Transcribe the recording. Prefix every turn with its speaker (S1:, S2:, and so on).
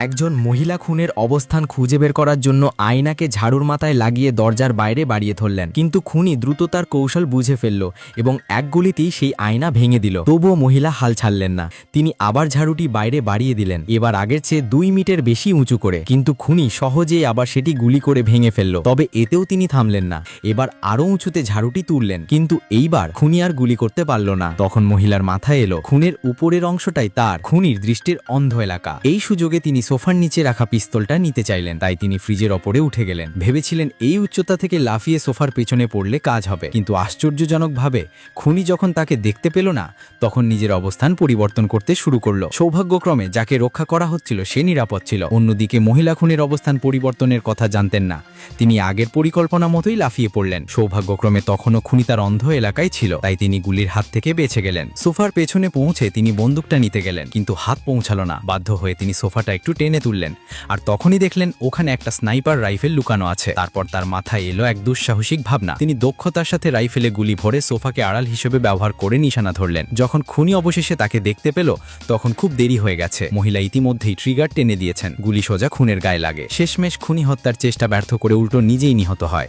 S1: একজন মহিলা খুনের অবস্থান খুঁজে বের করার জন্য আয়নাকে ঝাড়ুর মাথায় লাগিয়ে দরজার বাইরে বাড়িয়ে ধরলেন, কিন্তু খুনি দ্রুত তার কৌশল বুঝে ফেলল এবং এক গুলিতেই সেই আয়না ভেঙে দিল। তবুও মহিলা হাল ছাড়লেন না, তিনি আবার ঝাড়ুটি বাইরে বাড়িয়ে দিলেন, এবার আগের চেয়ে 2 মিটার বেশি উঁচু করে। কিন্তু খুনি সহজেই আবার সেটি গুলি করে ভেঙে ফেলল। তবে এতেও তিনি থামলেন না, এবার আরও উঁচুতে ঝাড়ুটি তুললেন, কিন্তু এইবার খুনি আর গুলি করতে পারল না। তখন মহিলার মাথায় এলো খুনের উপরের অংশটাই তার খুনির দৃষ্টির অন্ধ এলাকা। এই সুযোগে তিনি সোফার নিচে রাখা পিস্তলটা নিতে চাইলেন, তাই তিনি ফ্রিজের ওপরে উঠে গেলেন। ভেবেছিলেন এই উচ্চতা থেকে লাফিয়ে সোফার পেছনে পড়লে কাজ হবে, কিন্তু আশ্চর্যজনকভাবে খুনি যখন তাকে দেখতে পেল না, তখন নিজের অবস্থান পরিবর্তন করতে শুরু করলো। সৌভাগ্যক্রমে যাকে রক্ষা করা হচ্ছিল সে নিরাপদ ছিল। অন্যদিকে মহিলা খুনের অবস্থান পরিবর্তনের কথা জানতেন না, তিনি আগের পরিকল্পনা মতোই লাফিয়ে পড়লেন। সৌভাগ্যক্রমে তখনও খুনি তার অন্ধ এলাকায় ছিল, তাই তিনি গুলির হাত থেকে বেঁচে গেলেন। সোফার পেছনে পৌঁছে তিনি বন্দুকটা নিতে গেলেন, কিন্তু হাত পৌঁছালো না। বাধ্য হয়ে তিনি সোফাটা একটু টেনে তুললেন, আর তখনই দেখলেন ওখানে একটা স্নাইপার রাইফেল লুকানো আছে। তারপর তার মাথায় এলো এক দুঃসাহসিক ভাবনা। তিনি দক্ষতার সাথে রাইফেলে গুলি ভরে সোফাকে আড়াল হিসেবে ব্যবহার করে নিশানা ধরলেন। যখন খুনি অবশেষে তাকে দেখতে পেল, তখন খুব দেরি হয়ে গেছে। মহিলা ইতিমধ্যেই ট্রিগার টেনে দিয়েছেন, গুলি সোজা খুনের গায়ে লাগে। শেষমেশ খুনি হত্যার চেষ্টা ব্যর্থ করে উল্টো নিজেই নিহত হয়।